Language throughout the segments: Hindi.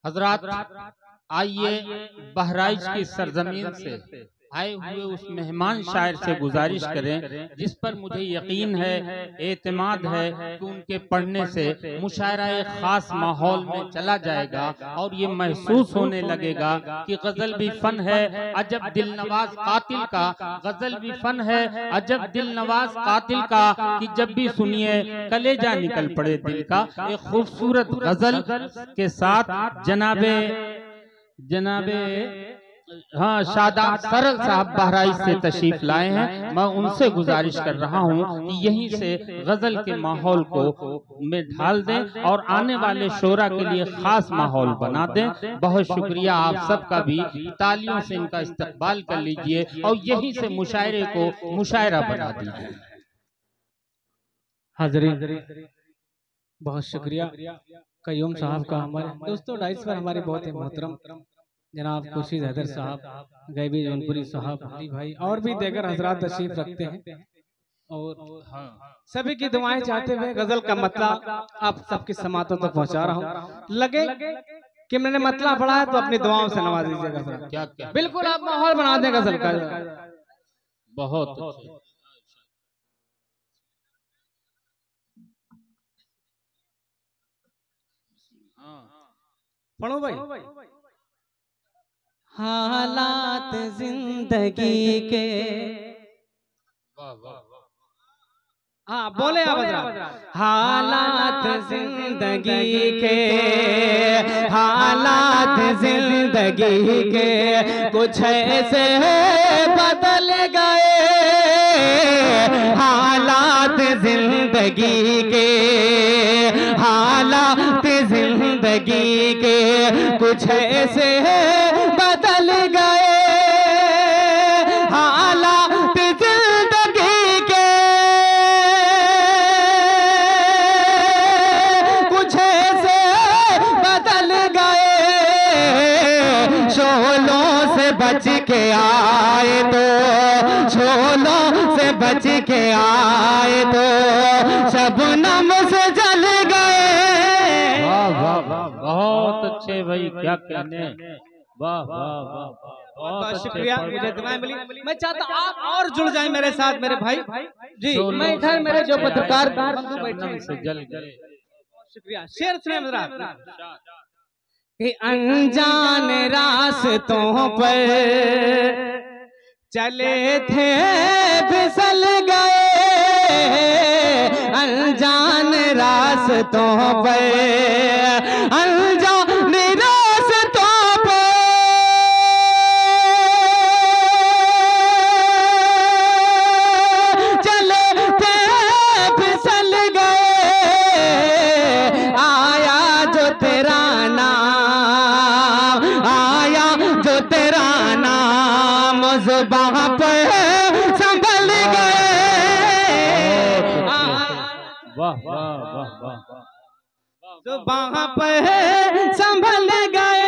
हजरात, आइए बहराइच की सरजमीन से आए हुए उस मेहमान शायर से गुजारिश करें जिस पर मुझे यकीन है, एतमाद है कि उनके पढ़ने से मुशायरा एक खास माहौल में चला जाएगा और ये महसूस होने लगेगा कि गजल भी फन है अजब दिल नवाज कातिल का, गजल भी फन है अजब दिल नवाज कातिल का, कि जब भी सुनिए कलेजा निकल पड़े दिल का। एक खूबसूरत गजल के साथ जनाबे हाँ शादाब सरल साहब बहराइच से तशरीफ लाए हैं। मैं उनसे गुजारिश कर रहा हूँ कि यहीं से गजल के माहौल को में ढाल दें और आने वाले शोरा के लिए खास माहौल बना दें। बहुत शुक्रिया आप सबका भी, तालियों से इनका इस्तकबाल कर लीजिए और यहीं से मुशायरे को मुशायरा बना दीजिए। हाज़रीन, बहुत शुक्रिया कयूम साहब का। हमारे दोस्तों डाइस पर हमारे बहुत ही मोहतरम जनाब खुर्शीद हैदर साहब, गैबी जौनपुरी साहब, अली भाई और भी देगर हजरात तशरीफ रखते हैं और सभी की दुआएं चाहते हुए गजल का मतलब आप सबकी समातों तक पहुंचा रहा हूं। लगे कि मैंने मतलब पढ़ा है तो अपनी दुआओं से नवाज दीजिएगा। क्या बिल्कुल आप माहौल बना दें गजल का। बहुत पढ़ो भाई। हालात जिंदगी के, हाँ बोले आप। हालात जिंदगी के, हालात जिंदगी के कुछ ऐसे बदल गए। हालात जिंदगी के, हालात जिंदगी के कुछ ऐसे बदल गए। हालात जिंदगी के कुछ ऐसे बदल गए। शोलों से बच के आए तो, शोलों से बच के आए तो शबनम से जल गए। वाह वाह वाह, बहुत अच्छे भाई, क्या कहने। वाह वाह वाह, बहुत शुक्रिया, मुझे दुआएं मिली। मैं चाहता हूँ आप और जुड़ जाएं मेरे साथ मेरे भाई जी। मैं इधर मेरे जो पत्रकार बंधु बैठे से जल गए। शुक्रिया। शेर सुने जरा कि अनजान रास्तों पर चले थे फिसल गए। अनजान रास्तों पर, अनजान रास्तों पर चले थे फिसल गए। आया जो तेरा नाम, आया जो तेरा नाम ज़ुबां पर संभल गए। वाह वाह वाह वाह, ज़ुबां पर संभल गए।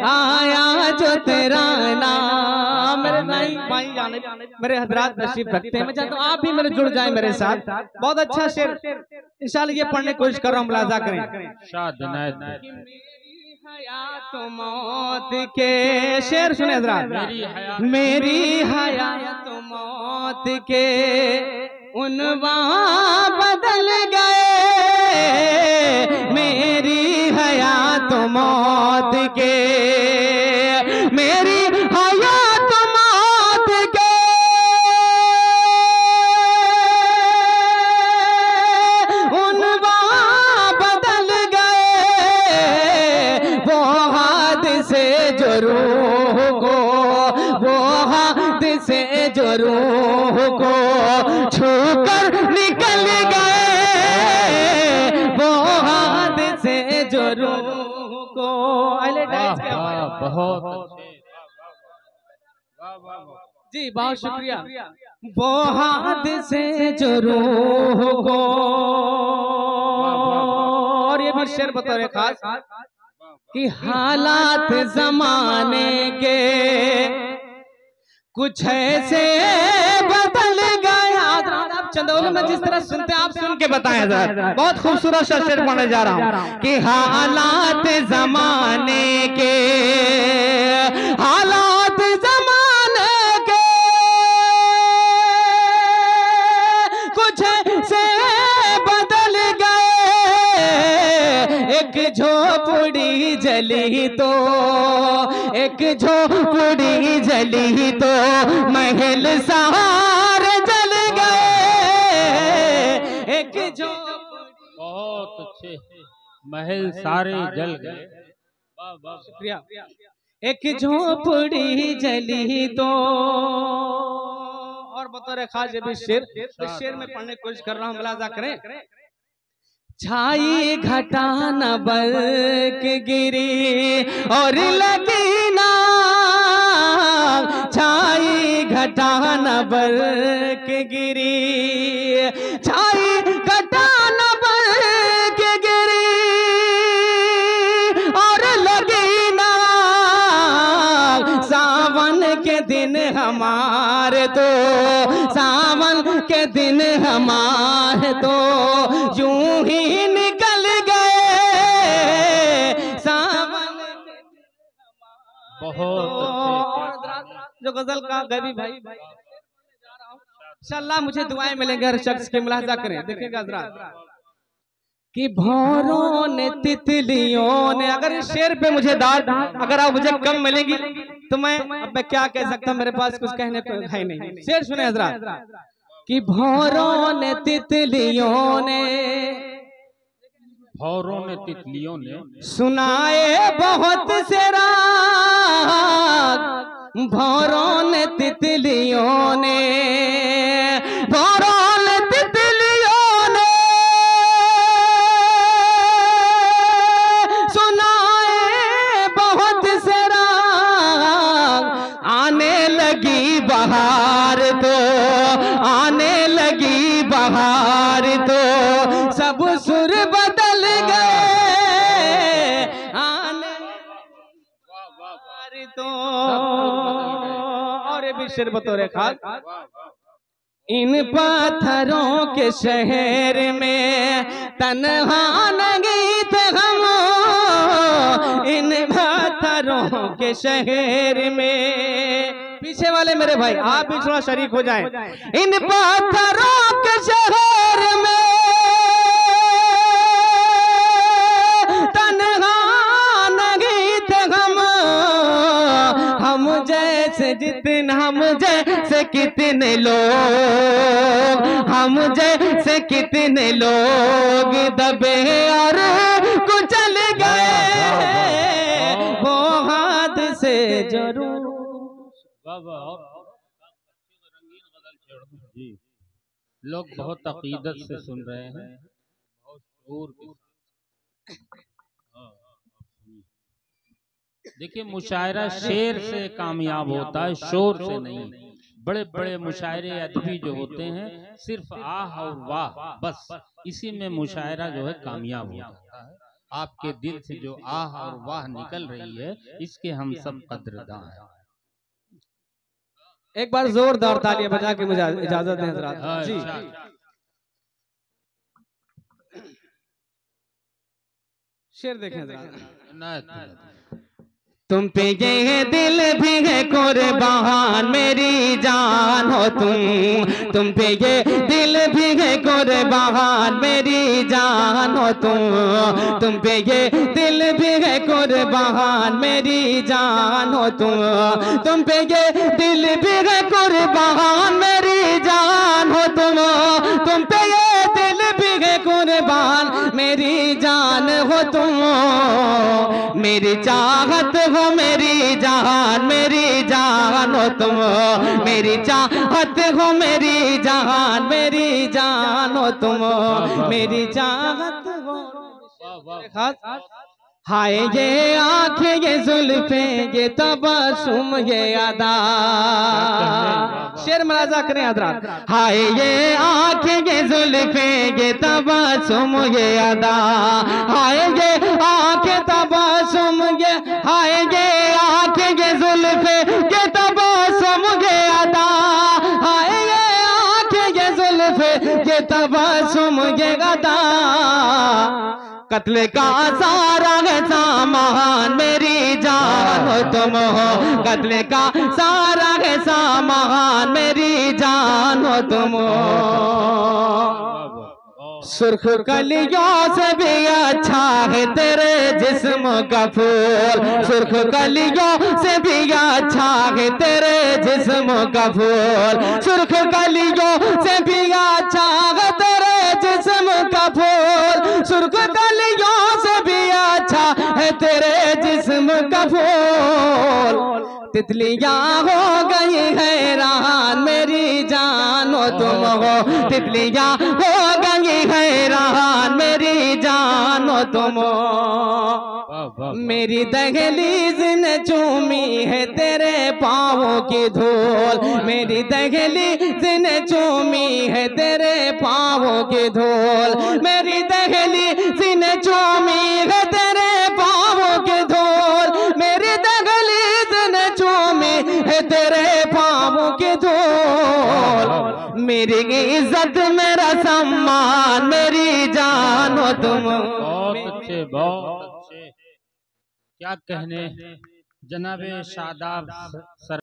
आया जो तेरा नाम। मेरे भाई जाने मेरे हजरात नसीब रखते हैं। मैं चाहता हूँ आप भी मेरे जुड़ जाएं मेरे साथ। बहुत अच्छा शेर इंशाल्लाह ये पढ़ने की कोशिश कर रहा हूँ, मुलाजा करें। शाद हयात मौत के शेर सुने हजरात। मेरी हयात मौत के उन्वां बदल गए। मेरी हयात मौत के, मेरी हयात मौत के उन्वां बदल गए। वो हादसे जो रूह को, वो हादसे जो रूह को छूकर निकल गए। वो हादसे जो रूह को। बहुत जी बहुत शुक्रिया। वो हादसे जो रूह को। और ये भी शेर बतौर खास कि हालात जमाने के कुछ ऐसे बदल गए। चंदौली में जिस तरह सुनते आप सुन के बताएं हजरत। बहुत खूबसूरत सा शेर पढ़ने जा रहा हूँ कि हालात जमाने के, हालात जमाने के कुछ से बदल गए। एक झोपड़ी जली तो, एक झोपड़ी जली तो महल सारे जल गए। एक झोपड़ी, बहुत अच्छे, महल सारे जल गए। शुक्रिया। एक झोपड़ी जली तो, और बतौर खास ये भी शेर, इस शेर में पढ़ने की कोशिश कर रहा हूँ, मुलाजा करें। छाई घटा न बल्क गिरी और लगी ना, छाई घटा न बल्क गिरी, छाई घटा न बल्क गिरी और लगी ना। सावन के दिन हमारे तो, सावन के दिन हमारे तो यूं ही निकल गए। सावन के दिन बहुत जो गजल का गबी भाई इंशाअल्लाह मुझे दुआएं मिलेंगे हर शख्स के। मुलाजा करें, देखिएगा हजरात कि भौरों ने तितलियों ने, अगर इस शेर पे मुझे दाद अगर आप मुझे कम मिलेगी तो मैं अब मैं क्या कह सकता हूँ, मेरे पास कुछ कहने को है नहीं। शेर सुने हजरात कि भौरों ने तितलियों ने, भौरों ने तितलियों ने सुनाए बहुत से राग। भौरों ने तितलियों ने, भौरों ने तितलियों ने सुनाए बहुत से राग। आने लगी बहार तो, आने लगी बहार तो सब सुर बदल गए। आने बहार तो, और ये भी शेर बतौर खास। इन पत्थरों के शहर में तन्हा नहीं थे हम, इन पत्थरों के शहर में। पीछे वाले मेरे भाई आप भी थोड़ा शरीक हो जाएं। इन पत्थरों के शहर में तन्हा नहीं थे हम जैसे जितने, हम जैसे कितने लोग, हम जैसे कितने लोग दबे और कुचल गए। वो हाथ से जरूर जी, लोग बहुत अकीदत से सुन रहे हैं, बहुत शोर के साथ। देखिए, मुशायरा शेर से कामयाब होता है, शोर से नहीं। बड़े बड़े मुशायरे अदबी जो होते हैं सिर्फ आह और वाह, बस इसी में मुशायरा जो है कामयाब हो जाता है। आपके दिल से जो आह और वाह निकल रही है, इसके हम सब कदरदां हैं। एक बार जोरदार तालियां बजा के मुझे इजाजत दें हजरात जी। शेर देखें हजरात। तुम पे ये दिल भी है कुर्बान मेरी जान हो तुम पे ये दिल भी है कुर्बान मेरी जान हो तुम पे ये दिल भी है कुर्बान मेरी जान हो तुम पे ये दिल भी है कुर्बान मेरी जान हो तुम पे ये दिल भी है कुर्बान मेरी जान हो मेरी चाहत हो मेरी जान हो तुम मेरी चाहत हो मेरी जान हो तुम मेरी चाहत हो। हाय ये आंखें ये जुल्फें ये तबस्सुम ये अदा। शेर मुलाजा करें हजरात। हाय ये आंखें ये जुल्फें ये तबस्सुम ये अदा। हाय ये आंखें तबस्सुम ये, हाय ये आंखें ये जुल्फें ये तबस्सुम ये अदा। हाय ये आंखें ये जुल्फें तबस्सुम ये गदा, कत्ल का सारा सामान मेरी जान हो तुम हो, कत्ल का सारा सामान मेरी जान हो तुम हो। सुर्ख कलियों से भी अच्छा है तेरे जिस्म का फूल, सुर्ख कलियों से भी अच्छा है तेरे जिस्म का फूल, सुर्ख कलियों से भी अच्छा है तेरे जिस्म का फूल, सुर्ख कलियों से भी अच्छा है तेरे जिस्म का फूल। तितलियां हो गई हैरान मेरी जान हो तुम हो, तितलियां हो गई हैरान मेरी जान हो तुम हो। मेरी दहलीज ने चूमी है तेरे पाँवों की धूल, मेरी दहलीज ने चूमी है तेरे पाँवों की धूल, मेरी दहलीज ने चूमी है तेरे पाँवों की धूल, मेरी दहलीज ने चूमी है तेरे पाँवों की धूल। मेरी इज्जत मेरा सम्मान मेरी जान हो तुम। बहुत अच्छे, बहुत अच्छे। क्या कहने जनाबे शादाब सर